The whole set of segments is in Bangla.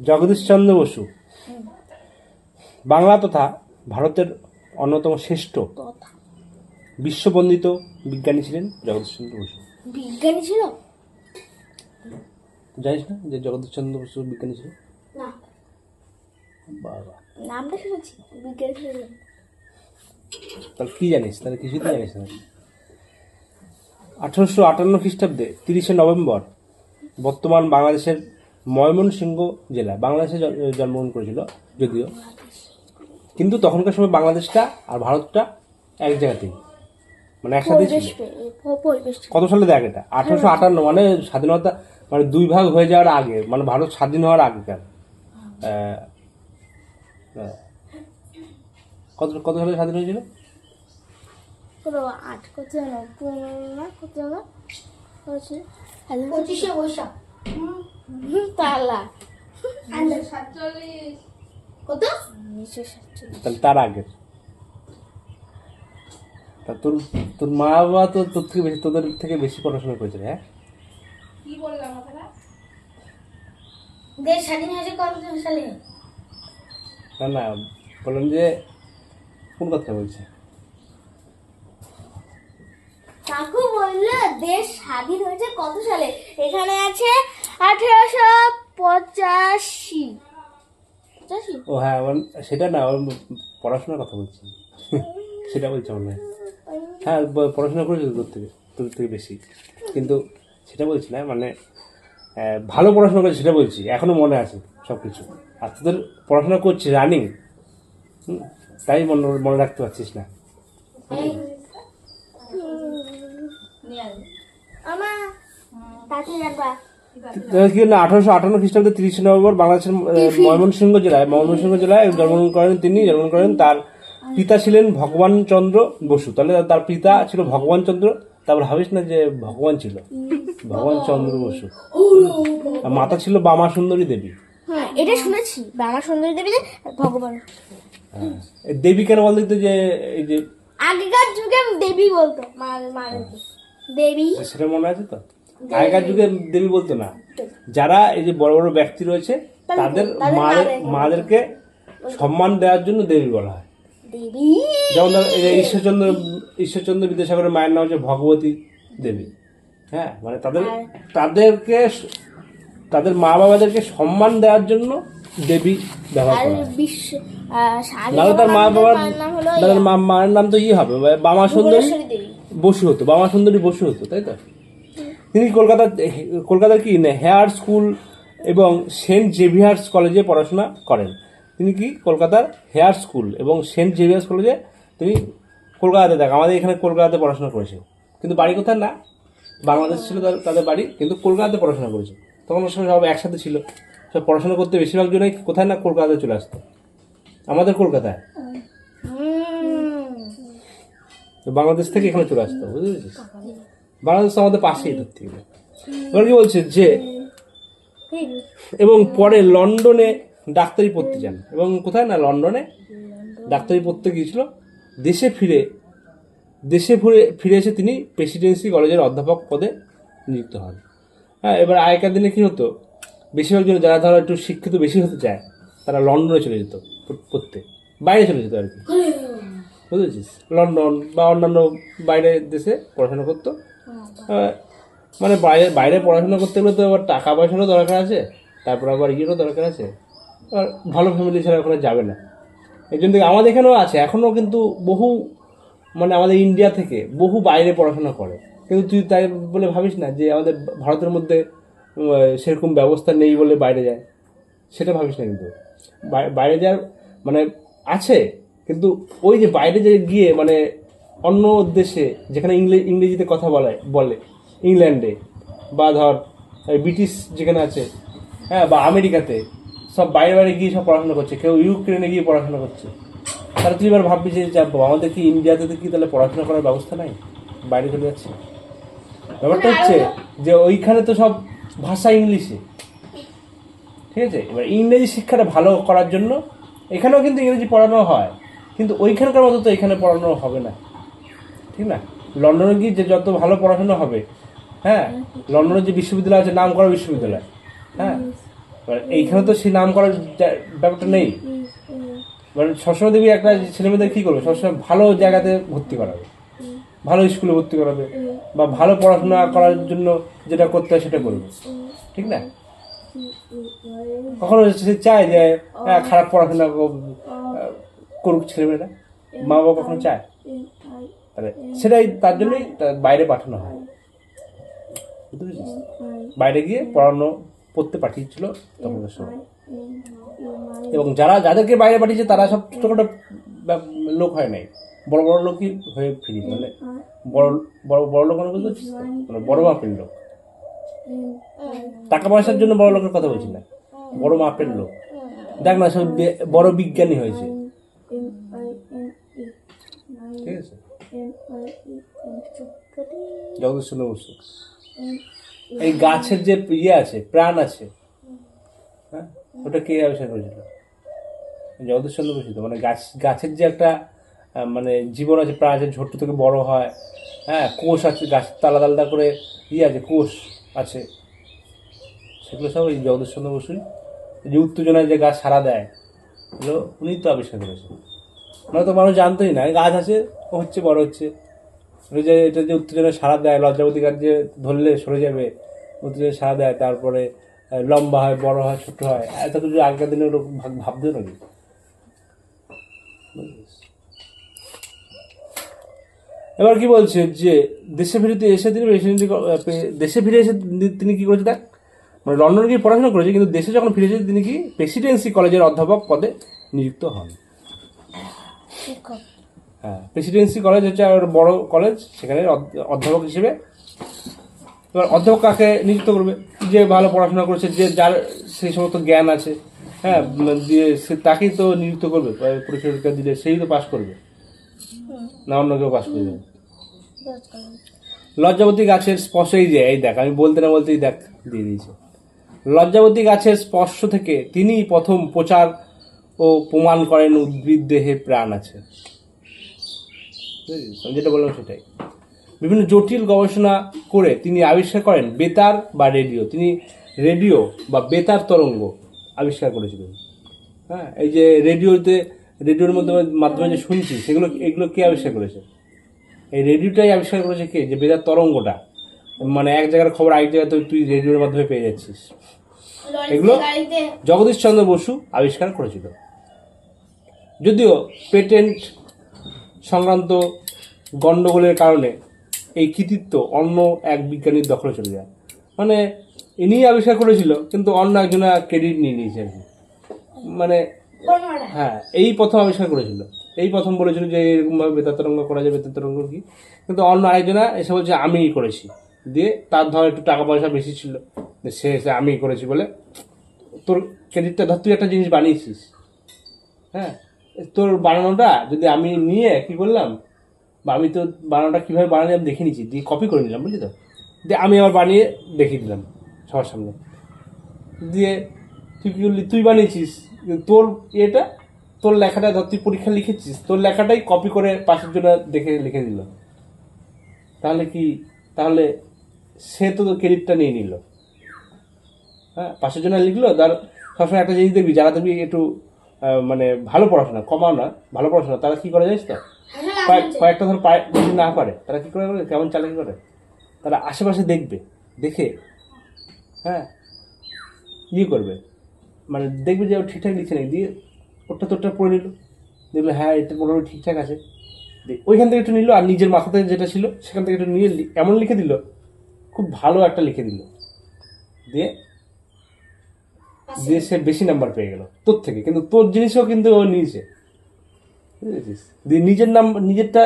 জগদীশচন্দ্র বসু বাংলা তথা ভারতের অন্যতম শ্রেষ্ঠ বিশ্ববন্দিত বিজ্ঞানী ছিলেন জগদীশচন্দ্র বসু। বিজ্ঞানী ছিল? জানিস না যে জগদীশচন্দ্র বসু বিজ্ঞানী ছিল? না, বাবা নামটা শুনেছি, বিজ্ঞানী ছিল। তাহলে কি জানিস? তাহলে কিছুই তো জানিস না। 1858 খ্রিস্টাব্দে 30শে নভেম্বর বর্তমান বাংলাদেশের ময়মনসিংহ জেলা বাংলাদেশে জন্মগ্রহণ করেছিল যদিও, কিন্তু তখনকার সময় বাংলাদেশটা আর ভারতটা এক জায়গাতেই, মানে একসাথে ছিল। কত সালে দেখ এটা? 1858, মানে স্বাধীনতা, মানে দুই ভাগ হয়ে যাওয়ার আগে, মানে ভারত স্বাধীন হওয়ার আগেকার। কত সালে স্বাধীন হয়েছিল? 25শে বৈশাখ। কত? তার আগের। তোর তোর মা বাবা তো তোর থেকে বেশি, তোদের থেকে বেশি পড়াশোনা করেছিল। হ্যাঁ, কি বললাম আপনারা? দেশ স্বাধীন হয়েছে কত সালে? না না, বললাম যে কোন কথা বলছে? কাকু বললো দেশ স্বাধীন হয়েছে কত সালে? এখানে আছে 1885। ও হ্যাঁ, সেটা না, পড়াশোনার কথা বলছি। সেটা বলছে মনে হয়। হ্যাঁ, পড়াশোনা করেছিল তোর থেকে বেশি, কিন্তু সেটা বলছি না, মানে ভালো পড়াশোনা করেছে সেটা বলছি, এখনো মনে আছে সব কিছু। আর তোদের পড়াশোনা করছিস রানিং, তাই মনে রাখতে পারছিস না। কি না, 1858 খ্রিস্টাব্দে 30শে নভেম্বর বাংলাদেশের ময়মনসিংহ জেলায় জন্মগ্রহণ করেন তিনি। জন্মগ্রহণ করেন, তার পিতা ছিলেন ভগবান চন্দ্র বসু। তাহলে তার পিতা ছিল ভগবান চন্দ্র, তারপর ভাবিস না যে ভগবান ছিল, ভগবান চন্দ্র বসু। আর মাতা ছিল বামা সুন্দরী দেবী। হ্যাঁ, এটা শুনেছি, বামা সুন্দরী দেবী ভগবান। দেবী কেন বলতো? যে এই যে আগেকার যুগে দেবী বলতো, দেবী, সেটা মনে আছে তো? আগেকার যুগে দেবী বলতো না, যারা এই যে বড় বড় ব্যক্তি রয়েছে তাদের মাদেরকে সম্মান দেওয়ার জন্য দেবী বলা হয়। যেমন ধর ঈশ্বরচন্দ্র বিদ্যাসাগরের মায়ের নাম হচ্ছে ভগবতী দেবী। হ্যাঁ, মানে তাদের মা বাবাদেরকে সম্মান দেওয়ার জন্য দেবী ব্যবহার করা হয়। তার মা বাবার মায়ের নাম তো হবে বামা সুন্দরী বসু হতো, বামা সুন্দরী বসু হতো, তাই তো? তিনি কলকাতার কি হেয়ার স্কুল এবং সেন্ট জেভিয়ার্স কলেজে পড়াশোনা করেন। তিনি কি কলকাতার হেয়ার স্কুল এবং সেন্ট জেভিয়ার্স কলেজে তিনি কলকাতাতে, দেখ আমাদের এখানে কলকাতাতে পড়াশোনা করেছে, কিন্তু বাড়ি কোথায় না, বাংলাদেশ ছিল তাদের বাড়ি, কিন্তু কলকাতাতে পড়াশোনা করেছে। তখন সব একসাথে ছিল, সব পড়াশোনা করতে বেশিরভাগ জনই কোথায় না কলকাতাতে চলে আসতো, আমাদের কলকাতায়। বাংলাদেশ থেকে এখানে চলে আসতো, বুঝতে পেরেছিস? বাংলাদেশ আমাদের পাশেই ধরতে গেলে। এবার কি বলছে যে, এবং পরে লন্ডনে ডাক্তারি পড়তে যান, এবং কোথায় না লন্ডনে ডাক্তারি পড়তে গিয়েছিল। দেশে ফিরে এসে তিনি প্রেসিডেন্সি কলেজের অধ্যাপক পদে নিযুক্ত হন। হ্যাঁ, এবার আগেকার দিনে কি হতো, বেশিরভাগ জন যারা ধরো একটু শিক্ষিত বেশি হতে চায় তারা লন্ডনে চলে যেত পড়তে, বাইরে চলে যেত আর কি, বুঝেছিস? লন্ডন বা অন্যান্য বাইরে দেশে পড়াশোনা করতো। মানে বাইরে পড়াশোনা করতে গেলে তো আবার টাকা পয়সারও দরকার আছে, তারপর আবার ইয়েরও দরকার আছে, আর ভালো ফ্যামিলি ছাড়া ওখানে যাবে না। এই জন্য আমাদের এখানেও আছে এখনও, কিন্তু বহু, মানে আমাদের ইন্ডিয়া থেকে বহু বাইরে পড়াশোনা করে, কিন্তু তুই তাই বলে ভাবিস না যে আমাদের ভারতের মধ্যে সেরকম ব্যবস্থা নেই বলে বাইরে যায়, সেটা ভাবিস না। কিন্তু বাইরে যাওয়ার মানে আছে, কিন্তু ওই যে বাইরে যে গিয়ে মানে অন্য দেশে যেখানে ইংরেজিতে কথা বলে ইংল্যান্ডে বা ধর ব্রিটিশ যেখানে আছে, হ্যাঁ, বা আমেরিকাতে, সব বাইরে গিয়ে সব পড়াশোনা করছে, কেউ ইউক্রেনে গিয়ে পড়াশোনা করছে। তাহলে তুই এবার ভাববি যে যাবো, আমাদের কি ইন্ডিয়াতে কি তাহলে পড়াশোনা করার ব্যবস্থা নাই, বাইরে চলে যাচ্ছে? ব্যাপারটা হচ্ছে যে ওইখানে তো সব ভাষা ইংলিশে, ঠিক আছে? এবার ইংরেজি শিক্ষাটা ভালো করার জন্য এখানেও কিন্তু ইংরেজি পড়ানো হয়, কিন্তু ওইখানকার মতো তো এখানে পড়ানো হবে না, ঠিক না? লন্ডনে গিয়ে যে যত ভালো পড়াশোনা হবে, হ্যাঁ, লন্ডনের যে বিশ্ববিদ্যালয় আছে, নাম করা বিশ্ববিদ্যালয়, হ্যাঁ, এবার এইখানে তো সেই নাম করার ব্যাপারটা নেই। মানে সবসময় দেখবি একটা ছেলেমেয়েদের কী করবে, সবসময় ভালো জায়গাতে ভর্তি করাবে, ভালো স্কুলে ভর্তি করাবে, বা ভালো পড়াশোনা করার জন্য যেটা করতে হয় সেটা করবে, ঠিক না? কখনো সে চায় যে খারাপ পড়াশোনা করুক ছেলেমেয়েরা, মা বাবা কখনো চায়? তাহলে সেটাই তার জন্যই বাইরে পাঠানো হয়, বুঝতে পেরেছিস? বাইরে গিয়ে পড়তে পাঠিয়েছিল তখনকার সময়। এবং যাদেরকে বাইরে পাঠিয়েছে তারা সব ছোটখাটো লোক হয় নাই, বড় বড় লোকই হয়ে ফিরি, মানে বড় লোক মানে বুঝতে পারছিস, মানে বড় মাপের লোক। টাকা পয়সার জন্য বড় লোকের কথা বলছি না, বড় মাপের লোক। দেখ না, সব বড় বিজ্ঞানী হয়েছে, ঠিক আছে? জগদীশচন্দ্র বসু। এই গাছের যে ইয়ে আছে, প্রাণ আছে, হ্যাঁ, ওটা কে আবিষ্কার করেছিল? জগদীশচন্দ্র বসু। তো মানে গাছের যে একটা মানে জীবন আছে, প্রাণ আছে, ছোট্ট থেকে বড় হয়, হ্যাঁ, কোষ আছে, গাছের আলাদা আলাদা করে ইয়ে আছে, কোষ আছে, সেগুলো সব এই জগদীশচন্দ্র বসুই। যে উত্তেজনায় যে গাছ সাড়া দেয়, এগুলো উনি তো আবিষ্কার করেছেন। মানে তো মানুষ জানতোই না গাছ আছে, ও হচ্ছে, বড় হচ্ছে। ওই যে এটা যে উত্তেজনায় সাড়া দেয়, লজ্জাবতী গাছ যে ধরলে সরে যাবে, উত্তেজনায় সাড়া দেয়, তারপরে লম্বা হয়, বড় হয়, ছোট হয়, এত কিছু আগেকার দিনে ওরা ভাবতো নাকি? এবার কি বলছে যে দেশে ফিরে এসে তিনি কি করেছে দেখ, মানে লন্ডনে গিয়ে পড়াশোনা করেছে, কিন্তু দেশে যখন ফিরে এসেছে তিনি কি প্রেসিডেন্সি কলেজের অধ্যাপক পদে নিযুক্ত হন। হ্যাঁ, প্রেসিডেন্সি কলেজ হচ্ছে আর বড় কলেজ, সেখানে অধ্যাপক হিসেবে। এবার অধ্যাপক কাকে নিযুক্ত করবে? যে ভালো পড়াশোনা করেছে, যার সেই সমস্ত জ্ঞান আছে, হ্যাঁ, দিয়ে সে তাকেই তো নিযুক্ত করবে। পরীক্ষা দিলে সেই তো পাশ করবে, না অন্য কেউ পাশ করবে? লজ্জাবতী গাছের স্পর্শ, এই দেখ, আমি বলতে না বলতেই দেখ দিয়ে দিয়েছে। লজ্জাবতী গাছের স্পর্শ থেকে তিনি প্রথম প্রচার ও প্রমাণ করেন উদ্ভিদ দেহে প্রাণ আছে। যেটা বললাম সেটাই। বিভিন্ন জটিল গবেষণা করে তিনি আবিষ্কার করেন বেতার বা রেডিও। তিনি রেডিও বা বেতার তরঙ্গ আবিষ্কার করেছিলেন। হ্যাঁ, এই যে রেডিওর মাধ্যমে যে শুনছি, এগুলো কে আবিষ্কার করেছে? এই রেডিওটাই আবিষ্কার করেছে কে? যে বেতার তরঙ্গটা, মানে এক জায়গার খবর আরেক জায়গায় তুই রেডিওর মাধ্যমে পেয়ে যাচ্ছিস, এগুলো জগদীশচন্দ্র বসু আবিষ্কার করেছিল। যদিও পেটেন্ট সংক্রান্ত গণ্ডগোলের কারণে এই কৃতিত্ব অন্য এক বিজ্ঞানীর দখলে চলে যায়। মানে ইনি আবিষ্কার করেছিল, কিন্তু অন্য একজনের ক্রেডিট নিয়ে নিয়েছে আর কি। মানে হ্যাঁ, এই প্রথম আবিষ্কার করেছিল, এই প্রথম বলেছিল যে এরকমভাবে বেতার তরঙ্গ করা যায়, বেতার তরঙ্গ কি, কিন্তু অন্য আরেকজনা এসে বলছে আমিই করেছি, দিয়ে তার ধর একটু টাকা পয়সা বেশি ছিল, সে এসে আমিই করেছি বলে তোর ক্রেডিটটা, ধর তুই একটা জিনিস বানিয়েছিস, হ্যাঁ, তোর বানানোটা যদি আমি নিয়ে কি করলাম, বা আমি তো বানানোটা কীভাবে বানালে আমি দেখে নিচ্ছি, দিয়ে কপি করে নিলাম, বুঝলি তো, দিয়ে আমি আবার বানিয়ে দেখিয়ে দিলাম সবার সামনে, দিয়ে তুই কী করলি, তুই বানিয়েছিস, তোর তোর লেখাটা ধর তুই পরীক্ষা লিখেছিস, তোর লেখাটাই কপি করে পাশের জন্য দেখে লিখে দিল, তাহলে সে তো তোর ক্রেডিটটা নিয়ে নিল। হ্যাঁ, পাশের জন্য লিখলো। তার সবসময় একটা জিনিস দেখবি, যারা দেখবি একটু মানে ভালো পড়াশোনা, কমাও না, ভালো পড়াশোনা, তারা কি করে জানিস তো, কয়েকটা ধর যদি না পারে, তারা কি করে, কেমন চালাকি করে, তারা আশেপাশে দেখে, হ্যাঁ, করবে, মানে দেখবে যে ও ঠিকঠাক লিখছে নাকি, দিয়ে তোরটা পড়ে নিল, দেখলো হ্যাঁ এটা মোটামুটি ঠিকঠাক আছে, ওইখান থেকে একটু নিল, আর নিজের মাথাতে যেটা ছিল সেখান থেকে একটু নিয়ে এমন লিখে দিল, খুব ভালো একটা লিখে দিল, দিয়ে সে বেশি নাম্বার পেয়ে গেল তোর থেকে, কিন্তু তোর জিনিসও কিন্তু ও নিয়েছে, বুঝেছিস, দিয়ে নিজেরটা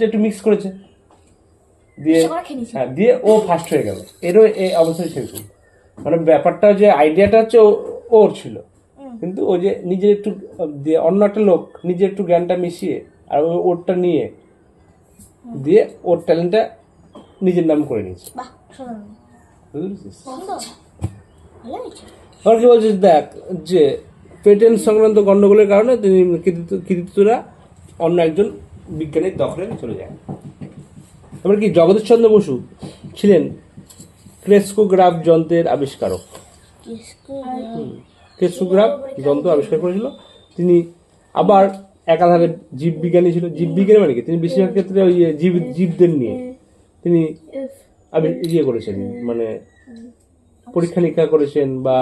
একটু মিক্স করেছে, দিয়ে ও ফার্স্ট হয়ে গেল, এরও এই অবস্থায় শেষ হল। মানে ব্যাপারটা যে আইডিয়াটা হচ্ছে ওর ছিল, কিন্তু ও যে নিজের একটু দিয়ে অন্য একটা লোক নিজের একটু জ্ঞানটা মিশিয়ে আর ওরটা নিয়ে দিয়ে ওর ট্যালেন্টটা নিজের নাম করে নিয়েছে, বুঝেছিস? আর কি বলছিস দেখ, যে পেটেন্ট সংক্রান্ত গণ্ডগোলের কারণে তিনি কৃতিত্বরা অন্য একজন বিজ্ঞানীর দখলে চলে যায়। এমনকি জগদীশচন্দ্র বসু ছিলেন ক্রেস্কোগ্রাফ যন্ত্রের আবিষ্কারক। ক্রেস্কোগ্রাফ যন্ত্র আবিষ্কার করেছিল তিনি। আবার একাধারে জীববিজ্ঞানী ছিল। জীববিজ্ঞানী মানে কি, তিনি বেশিরভাগ ক্ষেত্রে ওই জীবদের নিয়ে তিনি করেছেন, মানে পরীক্ষা নিরীক্ষা করেছেন বা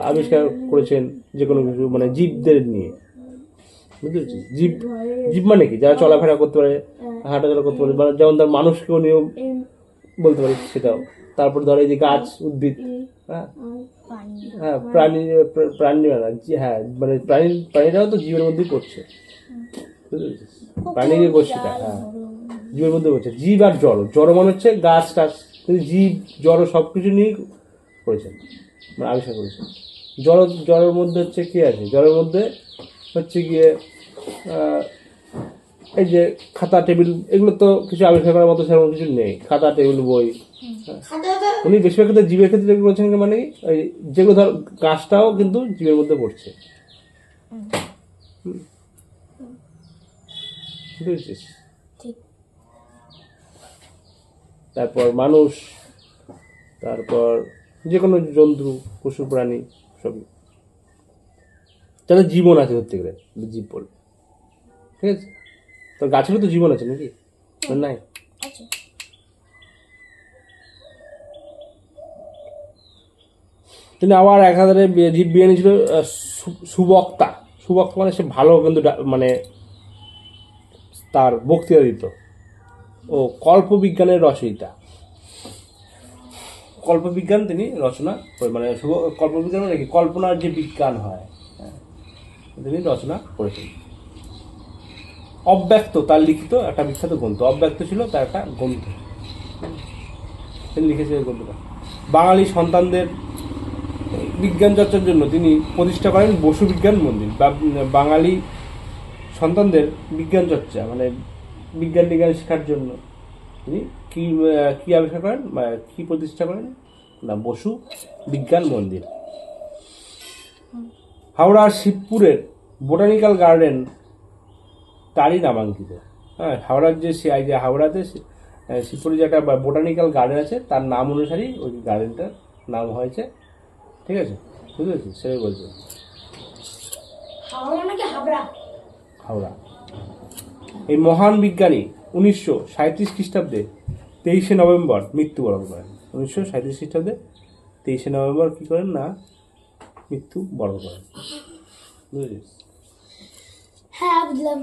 আবিষ্কার করেছেন যে কোনো কিছু, মানে জীবদের নিয়ে, বুঝতে পেরেছি? জীব মানে কি, যারা চলাফেরা করতে পারে, হাঁটাচলা করতে পারে, যেমন তার মানুষকেও নিয়েও বলতে পারি সেটাও। তারপর ধরো এই যে গাছ, উদ্ভিদ, হ্যাঁ প্রাণী, হ্যাঁ মানে প্রাণীরাও তো জীবের মধ্যেই পড়ছে, বুঝতে পেরেছিস? প্রাণীর গোষ্ঠীটা হ্যাঁ জীবের মধ্যে পড়ছে। জীব আর জড় মানে হচ্ছে গাছ টাছ, জীব জড় সবকিছু নিয়েই করেছেন, মানে আবিষ্কার করেছেন। জড়ের মধ্যে হচ্ছে কি আছে, জড়ের মধ্যে হচ্ছে গিয়ে এই যে খাতা টেবিল, এগুলো তো কিছু আবিষ্কার করার মতো সেরকম কিছু নেই। খাতা টেবিল বই, উনি বেশিরভাগ ক্ষেত্রে জীবের ক্ষেত্রে করেছেন, মানে ওই যেগুলো ধর গাছটাও কিন্তু জীবের মধ্যে পড়ছে, বুঝেছিস? তারপর মানুষ, তারপর যে কোনো জন্তু, পশু প্রাণী সবই তাদের জীবন আছে ধরতে গেলে, জীব বলে, ঠিক আছে? তো গাছেরও তো জীবন আছে নাকি, নাই? তিনি আবার একাধারে জীববিজ্ঞানী ছিল সুবক্তা। সুবক্তা মানে সে ভালো কিন্তু মানে তার বক্তৃতা দিত। ও কল্পবিজ্ঞানের রচয়িতা। কল্পবিজ্ঞান তিনি রচনা, মানে কল্পবিজ্ঞান মানে কি, কল্পনার যে বিজ্ঞান হয়, তিনি রচনা করেছেন। অব্যক্ত তার লিখিত একটা বিখ্যাত গ্রন্থ, অব্যক্ত ছিল তার একটা গ্রন্থ, তিনি লিখেছেন এই গ্রন্থটা। বাঙালি সন্তানদের বিজ্ঞান চর্চার জন্য তিনি প্রতিষ্ঠা করেন বসু বিজ্ঞান মন্দির। বা বাঙালি সন্তানদের বিজ্ঞান চর্চা, মানে বিজ্ঞান শেখার জন্য তিনি কি আবিষ্কার করেন বা কি প্রতিষ্ঠা করেন না, বসু বিজ্ঞান মন্দির। হাওড়ার শিবপুরের বোটানিক্যাল গার্ডেন তারই নামাঙ্কিত। হ্যাঁ, হাওড়ার যে হাওড়াতে শিবপুরে যে একটা বোটানিক্যাল গার্ডেন আছে, তার নাম অনুসারেই ওই গার্ডেনটার নাম হয়েছে, ঠিক আছে? বুঝতে পেরেছিস? সেটাই বলছে হাওড়া। এই মহান বিজ্ঞানী 1937 খ্রিস্টাব্দে 23শে নভেম্বর মৃত্যুবরণ করেন। 1937 খ্রিস্টাব্দে 23শে নভেম্বর কি করেন না, মৃত্যুবরণ করেন, বুঝেছিস? হ্যাঁ বুঝলাম।